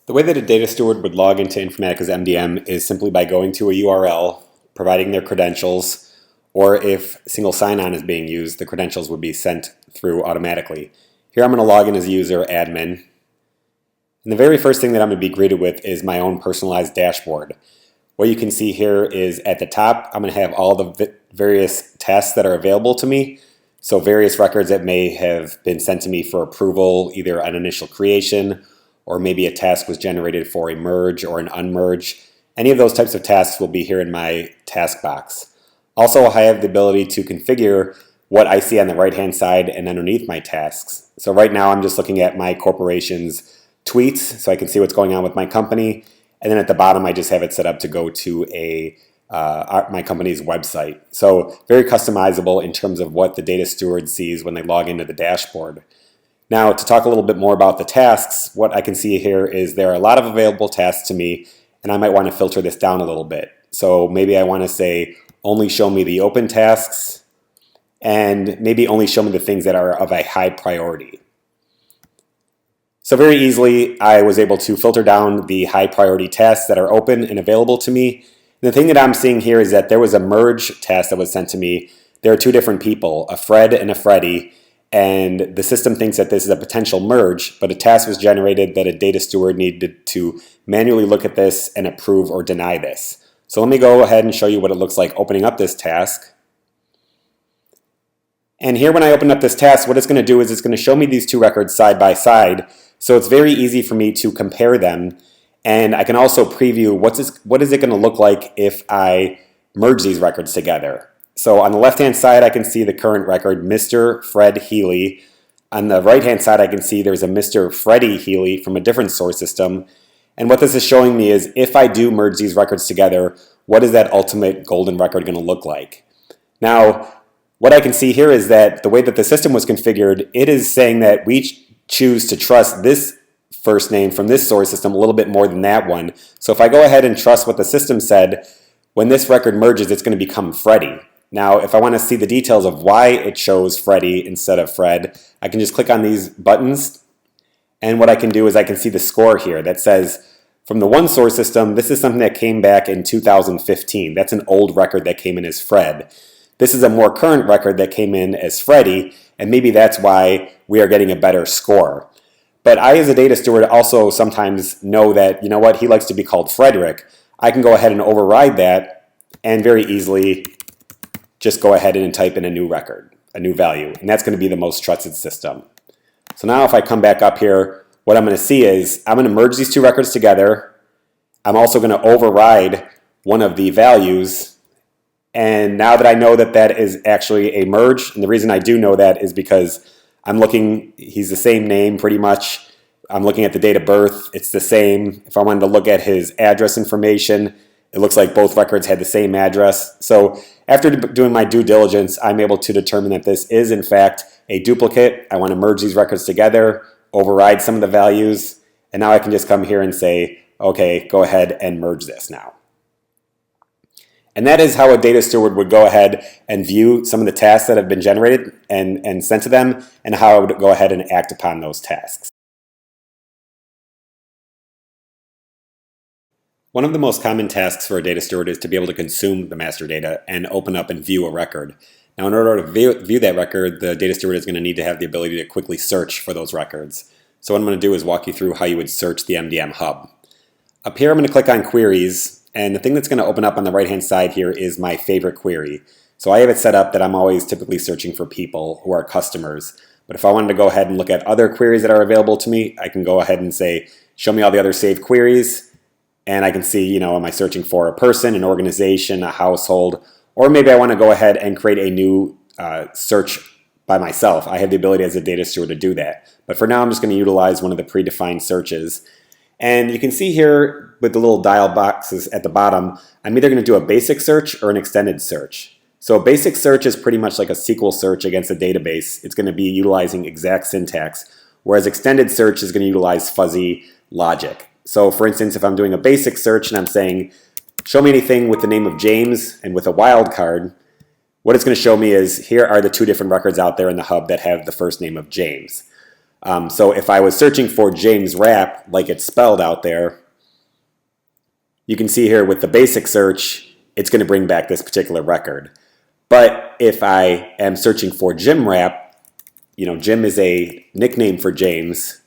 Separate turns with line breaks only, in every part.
The way that a data steward would log into Informatica's MDM is simply by going to a URL, providing their credentials, or if single sign-on is being used, the credentials would be sent through automatically. Here I'm going to log in as user admin. And the very first thing that I'm going to be greeted with is my own personalized dashboard. What you can see here is at the top, I'm going to have all the various tasks that are available to me. So various records that may have been sent to me for approval, either an initial creation, or maybe a task was generated for a merge or an unmerge. Any of those types of tasks will be here in my task box. Also, I have the ability to configure what I see on the right-hand side and underneath my tasks. So right now I'm just looking at my corporation's tweets, so I can see what's going on with my company. And then at the bottom, I just have it set up to go to my company's website. So very customizable in terms of what the data steward sees when they log into the dashboard. Now, to talk a little bit more about the tasks, what I can see here is there are a lot of available tasks to me, and I might want to filter this down a little bit. So maybe I want to say, only show me the open tasks, and maybe only show me the things that are of a high priority. So very easily, I was able to filter down the high priority tasks that are open and available to me. And the thing that I'm seeing here is that there was a merge task that was sent to me. There are two different people, a Fred and a Freddie, and the system thinks that this is a potential merge, but a task was generated that a data steward needed to manually look at this and approve or deny this. So let me go ahead and show you what it looks like opening up this task. And here when I open up this task, what it's going to do is it's going to show me these two records side by side. So it's very easy for me to compare them. And I can also preview what is it going to look like if I merge these records together. So on the left-hand side, I can see the current record, Mr. Fred Healy. On the right-hand side, I can see there's a Mr. Freddie Healy from a different source system. And what this is showing me is if I do merge these records together, what is that ultimate golden record going to look like? Now, what I can see here is that the way that the system was configured, it is saying that we choose to trust this first name from this source system a little bit more than that one. So if I go ahead and trust what the system said, when this record merges, it's going to become Freddie. Now, if I want to see the details of why it chose Freddie instead of Fred, I can just click on these buttons. And what I can do is I can see the score here that says, from the one source system, this is something that came back in 2015. That's an old record that came in as Fred. This is a more current record that came in as Freddie, and maybe that's why we are getting a better score. But I, as a data steward, also sometimes know that, you know what, he likes to be called Frederick. I can go ahead and override that and very easily just go ahead and type in a new record, a new value, and that's going to be the most trusted system. So now if I come back up here, what I'm going to see is I'm going to merge these two records together. I'm also going to override one of the values, and now that I know that that is actually a merge, and the reason I do know that is because I'm looking, he's the same name pretty much. I'm looking at the date of birth, it's the same. If I wanted to look at his address information, it looks like both records had the same address. So after doing my due diligence, I'm able to determine that this is in fact a duplicate. I want to merge these records together, override some of the values, and now I can just come here and say, okay, go ahead and merge this now. And that is how a data steward would go ahead and view some of the tasks that have been generated and sent to them, and how I would go ahead and act upon those tasks. One of the most common tasks for a data steward is to be able to consume the master data and open up and view a record. Now, in order to view that record, the data steward is going to need to have the ability to quickly search for those records. So what I'm going to do is walk you through how you would search the MDM hub. Up here, I'm going to click on Queries, and the thing that's going to open up on the right-hand side here is my favorite query. So I have it set up that I'm always typically searching for people who are customers. But if I wanted to go ahead and look at other queries that are available to me, I can go ahead and say, show me all the other saved queries. And I can see, you know, am I searching for a person, an organization, a household, or maybe I want to go ahead and create a new search by myself. I have the ability as a data steward to do that. But for now, I'm just going to utilize one of the predefined searches. And you can see here with the little dial boxes at the bottom, I'm either going to do a basic search or an extended search. So a basic search is pretty much like a SQL search against a database. It's going to be utilizing exact syntax, whereas extended search is going to utilize fuzzy logic. So for instance, if I'm doing a basic search and I'm saying, show me anything with the name of James and with a wildcard, what it's going to show me is here are the two different records out there in the hub that have the first name of James. So if I was searching for James Rapp, like it's spelled out there, you can see here with the basic search, it's going to bring back this particular record. But if I am searching for Jim Rapp, Jim is a nickname for James.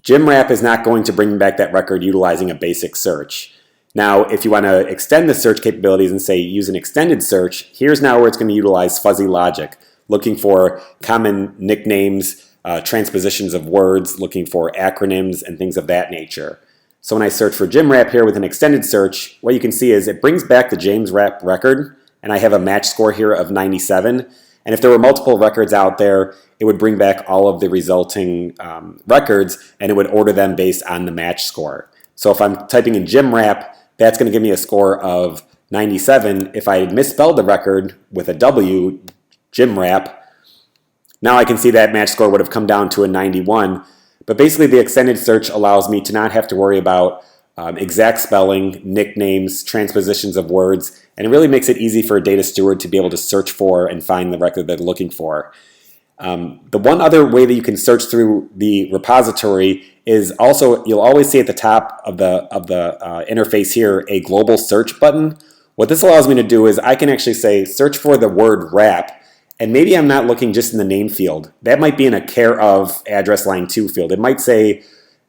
Jim Rapp is not going to bring back that record utilizing a basic search. Now, if you want to extend the search capabilities and say use an extended search, here's now where it's going to utilize fuzzy logic, looking for common nicknames, transpositions of words, looking for acronyms and things of that nature. So when I search for Jim Rapp here with an extended search, what you can see is it brings back the James Rapp record, and I have a match score here of 97. And if there were multiple records out there, it would bring back all of the resulting records, and it would order them based on the match score. So if I'm typing in Jim Rapp, that's going to give me a score of 97. If I had misspelled the record with a W, Jim Rapp, now I can see that match score would have come down to a 91. But basically the extended search allows me to not have to worry about exact spelling, nicknames, transpositions of words, and it really makes it easy for a data steward to be able to search for and find the record they're looking for. The one other way that you can search through the repository is also, you'll always see at the top of the interface here a global search button. What this allows me to do is I can actually say search for the word Rapp, and maybe I'm not looking just in the name field. That might be in a care of address line 2 field. It might say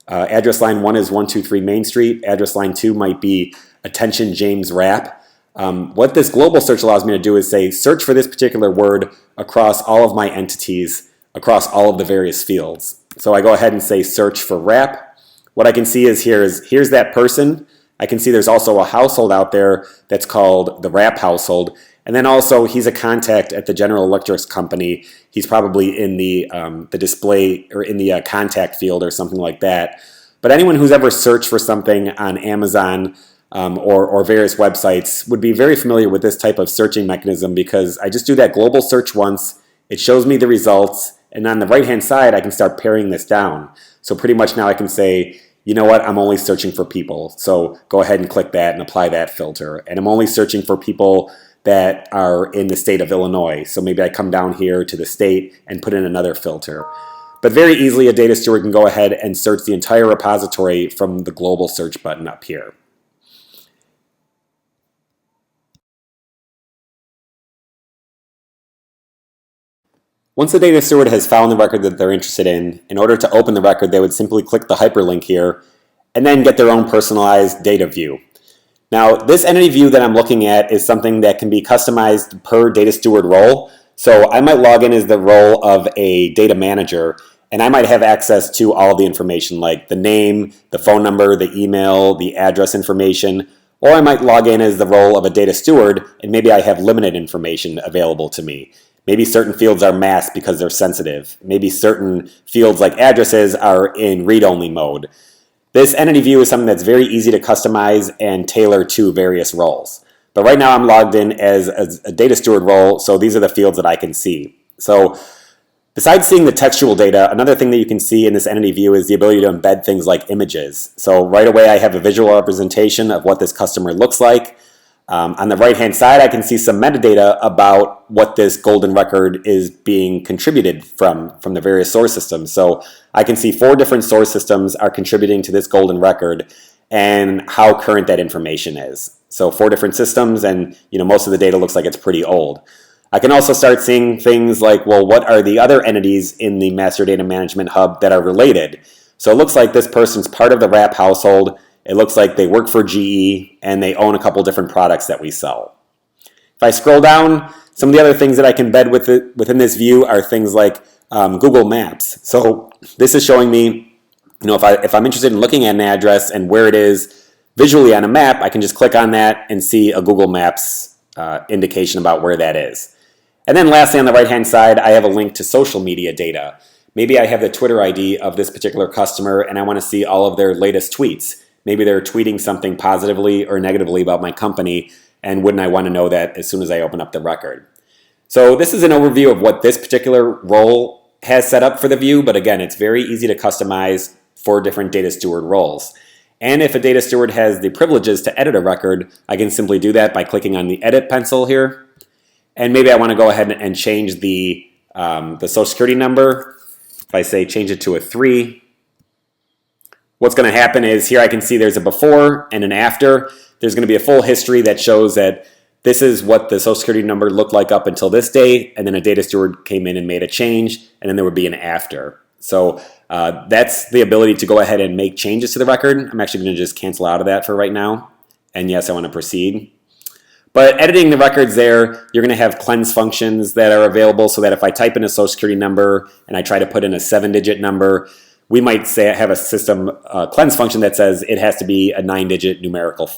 address line 1 is 123 Main Street. Address line 2 might be attention James Rapp. What this global search allows me to do is say search for this particular word across all of my entities, across all of the various fields. So I go ahead and say search for Rapp. What I can see is here's that person. I can see there's also a household out there that's called the Rapp household. And then also he's a contact at the General Electric company. He's probably in the display or in the contact field or something like that. But anyone who's ever searched for something on Amazon or various websites would be very familiar with this type of searching mechanism, because I just do that global search once, it shows me the results, and on the right hand side I can start paring this down. So pretty much now I can say, you know what, I'm only searching for people. So go ahead and click that and apply that filter. And I'm only searching for people that are in the state of Illinois. So maybe I come down here to the state and put in another filter. But very easily a data steward can go ahead and search the entire repository from the global search button up here. Once the data steward has found the record that they're interested in order to open the record, they would simply click the hyperlink here and then get their own personalized data view. Now, this entity view that I'm looking at is something that can be customized per data steward role. So I might log in as the role of a data manager, and I might have access to all of the information like the name, the phone number, the email, the address information, or I might log in as the role of a data steward, and maybe I have limited information available to me. Maybe certain fields are masked because they're sensitive. Maybe certain fields like addresses are in read-only mode. This entity view is something that's very easy to customize and tailor to various roles. But right now I'm logged in as a data steward role, so these are the fields that I can see. So besides seeing the textual data, another thing that you can see in this entity view is the ability to embed things like images. So right away I have a visual representation of what this customer looks like. On the right-hand side, I can see some metadata about what this golden record is being contributed from the various source systems. So I can see 4 different source systems are contributing to this golden record and how current that information is. So 4 different systems, and most of the data looks like it's pretty old. I can also start seeing things like, well, what are the other entities in the Master Data Management Hub that are related? So it looks like this person's part of the Rapp household. It looks like they work for GE and they own a couple different products that we sell. If I scroll down, some of the other things that I can embed within this view are things like Google Maps. So this is showing me, if I'm interested in looking at an address and where it is visually on a map, I can just click on that and see a Google Maps indication about where that is. And then lastly, on the right-hand side, I have a link to social media data. Maybe I have the Twitter ID of this particular customer and I want to see all of their latest tweets. Maybe they're tweeting something positively or negatively about my company, and wouldn't I want to know that as soon as I open up the record? So this is an overview of what this particular role has set up for the view, but again, it's very easy to customize for different data steward roles. And if a data steward has the privileges to edit a record, I can simply do that by clicking on the edit pencil here. And maybe I want to go ahead and change the social security number. If I say change it to a 3, what's going to happen is here I can see there's a before and an after. There's going to be a full history that shows that this is what the Social Security number looked like up until this date, and then a data steward came in and made a change, and then there would be an after. So that's the ability to go ahead and make changes to the record. I'm actually going to just cancel out of that for right now. And yes, I want to proceed. But editing the records there, you're going to have cleanse functions that are available so that if I type in a Social Security number and I try to put in a 7-digit number, we might say have a system cleanse function that says it has to be a 9-digit numerical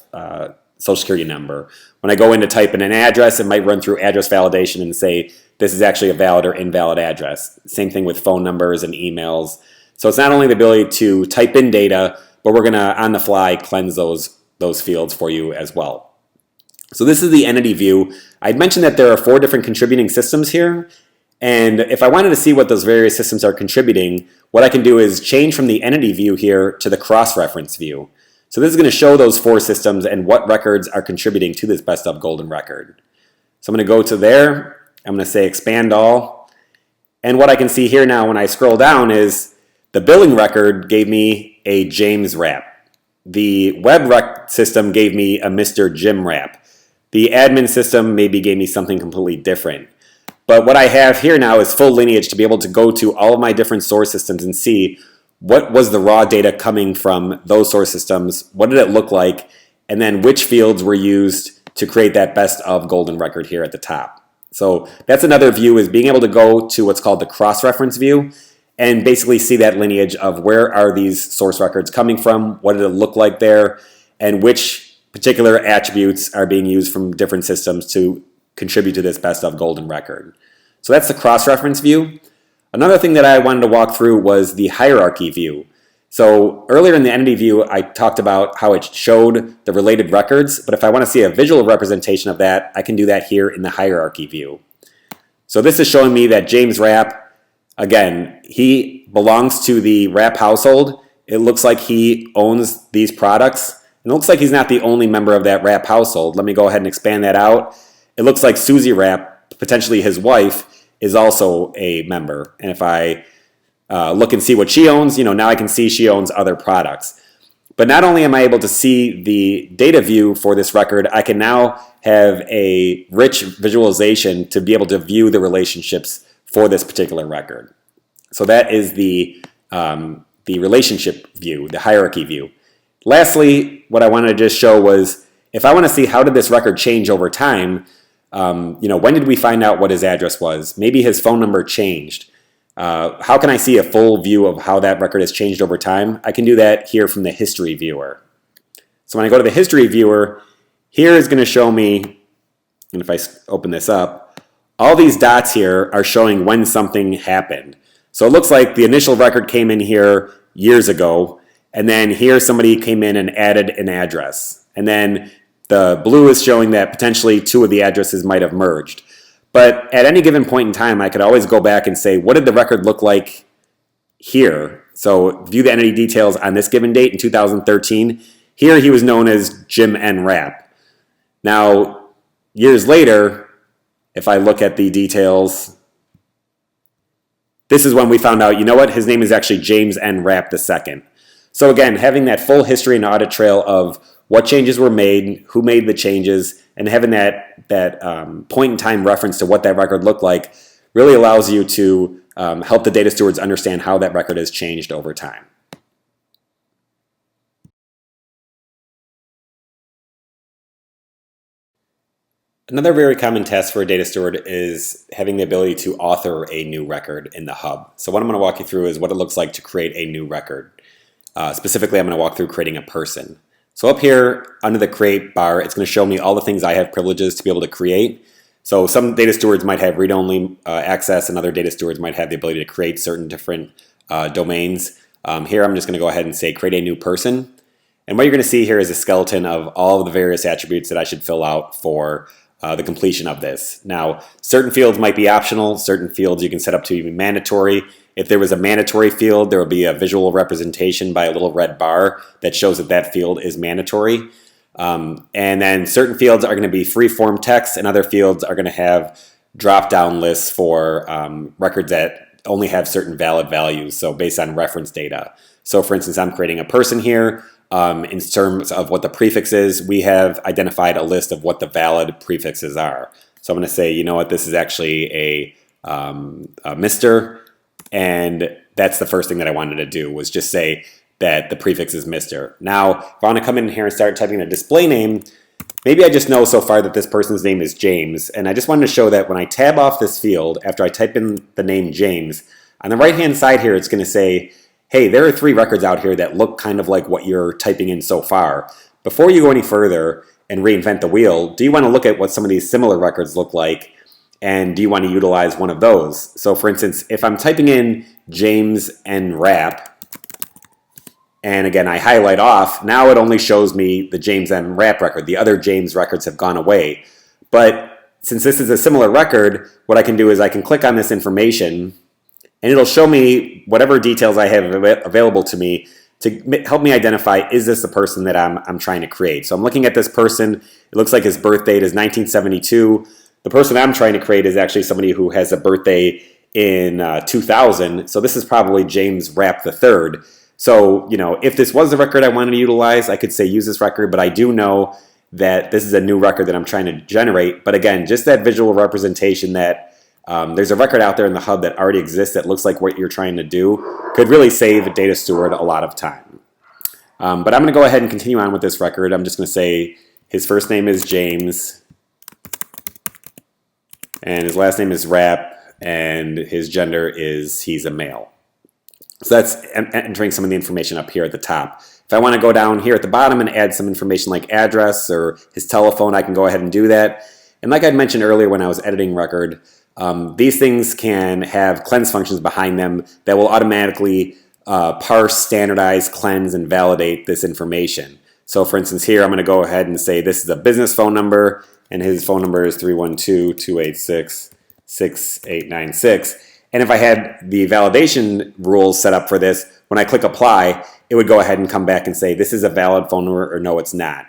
Social Security number. When I go in to type in an address, it might run through address validation and say this is actually a valid or invalid address. Same thing with phone numbers and emails. So it's not only the ability to type in data, but we're going to, on the fly, cleanse those fields for you as well. So this is the entity view. I'd mentioned that there are 4 different contributing systems here. And if I wanted to see what those various systems are contributing, what I can do is change from the entity view here to the cross-reference view. So this is going to show those 4 systems and what records are contributing to this best of golden record. So I'm going to go to there. I'm going to say expand all. And what I can see here now when I scroll down is the billing record gave me a James rap. The web rec system gave me a Mr. Jim rap. The admin system maybe gave me something completely different. But what I have here now is full lineage to be able to go to all of my different source systems and see what was the raw data coming from those source systems, what did it look like, and then which fields were used to create that best of golden record here at the top. So that's another view, is being able to go to what's called the cross-reference view and basically see that lineage of where are these source records coming from, what did it look like there, and which particular attributes are being used from different systems to contribute to this best of golden record. So that's the cross-reference view. Another thing that I wanted to walk through was the hierarchy view. So earlier in the entity view, I talked about how it showed the related records, but if I want to see a visual representation of that, I can do that here in the hierarchy view. So this is showing me that James Rapp, again, he belongs to the Rapp household. It looks like he owns these products. And it looks like he's not the only member of that Rapp household. Let me go ahead and expand that out. It looks like Susie Rapp, potentially his wife, is also a member. And if I look and see what she owns, now I can see she owns other products. But not only am I able to see the data view for this record, I can now have a rich visualization to be able to view the relationships for this particular record. So that is the relationship view, the hierarchy view. Lastly, what I wanted to just show was if I want to see how did this record change over time, when did we find out what his address was? Maybe his phone number changed. How can I see a full view of how that record has changed over time? I can do that here from the history viewer. So when I go to the history viewer, here is going to show me, and if I open this up, all these dots here are showing when something happened. So it looks like the initial record came in here years ago, and then here somebody came in and added an address. And then the blue is showing that potentially 2 of the addresses might have merged. But at any given point in time, I could always go back and say, what did the record look like here? So view the entity details on this given date in 2013. Here he was known as Jim N. Rapp. Now, years later, if I look at the details, this is when we found out, his name is actually James N. Rapp II. So again, having that full history and audit trail of what changes were made, who made the changes, and having that point in time reference to what that record looked like really allows you to help the data stewards understand how that record has changed over time. Another very common task for a data steward is having the ability to author a new record in the hub. So what I'm going to walk you through is what it looks like to create a new record. Specifically, I'm going to walk through creating a person. So up here under the create bar, it's going to show me all the things I have privileges to be able to create. So some data stewards might have read-only access, and other data stewards might have the ability to create certain different domains. Here I'm just going to go ahead and say create a new person. And what you're going to see here is a skeleton of all of the various attributes that I should fill out for the completion of this. Now, certain fields might be optional, certain fields you can set up to be mandatory. If there was a mandatory field, there will be a visual representation by a little red bar that shows that that field is mandatory. And then certain fields are going to be free-form text, and other fields are going to have drop-down lists for records that only have certain valid values, so based on reference data. So for instance, I'm creating a person here. In terms of what the prefix is, we have identified a list of what the valid prefixes are. So I'm going to say, you know what, this is actually a Mr. And that's the first thing that I wanted to do, was just say that the prefix is Mr. Now, if I want to come in here and start typing a display name, maybe I just know so far that this person's name is James, and I just wanted to show that when I tab off this field, after I type in the name James, on the right-hand side here, it's going to say, hey, there are 3 records out here that look kind of like what you're typing in so far. Before you go any further and reinvent the wheel, do you want to look at what some of these similar records look like, and do you want to utilize one of those? So for instance, if I'm typing in James and Rap, and again, I highlight off, now it only shows me the James and Rap record. The other James records have gone away. But since this is a similar record, what I can do is I can click on this information, and it'll show me whatever details I have available to me to help me identify, is this the person that I'm trying to create? So I'm looking at this person. It looks like his birth date is 1972. The person I'm trying to create is actually somebody who has a birthday in 2000. So this is probably James Rapp III. So, you know, if this was the record I wanted to utilize, I could say use this record, but I do know that this is a new record that I'm trying to generate. But again, just that visual representation that there's a record out there in the hub that already exists that looks like what you're trying to do could really save Data Steward a lot of time. But I'm going to go ahead and continue on with this record. I'm just going to say his first name is James, and his last name is Rapp, and his gender is he's a male. So that's entering some of the information up here at the top. If I want to go down here at the bottom and add some information like address or his telephone, I can go ahead and do that. And like I mentioned earlier when I was editing record, these things can have cleanse functions behind them that will automatically parse, standardize, cleanse, and validate this information. So for instance here, I'm going to go ahead and say this is a business phone number, and his phone number is 312-286-6896. And if I had the validation rules set up for this, when I click apply, it would go ahead and come back and say this is a valid phone number or no, it's not.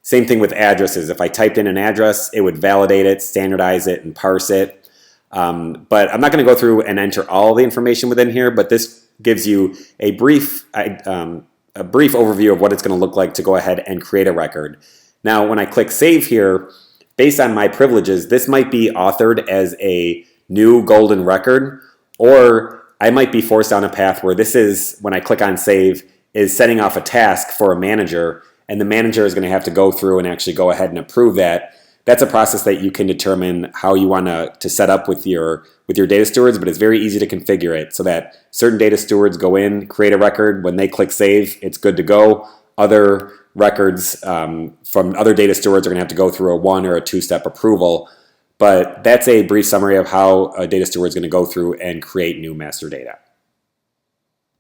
Same thing with addresses. If I typed in an address, it would validate it, standardize it, and parse it. But I'm not going to go through and enter all the information within here, but this gives you a brief overview of what it's going to look like to go ahead and create a record. Now, when I click save here, based on my privileges, this might be authored as a new golden record, or I might be forced down a path where this is, when I click on save, is setting off a task for a manager, and the manager is going to have to go through and actually go ahead and approve that. That's a process that you can determine how you want to set up with your data stewards, but it's very easy to configure it so that certain data stewards go in, create a record. When they click save, it's good to go. Other records from other data stewards are going to have to go through a 1 or a 2-step approval. But that's a brief summary of how a data steward is going to go through and create new master data.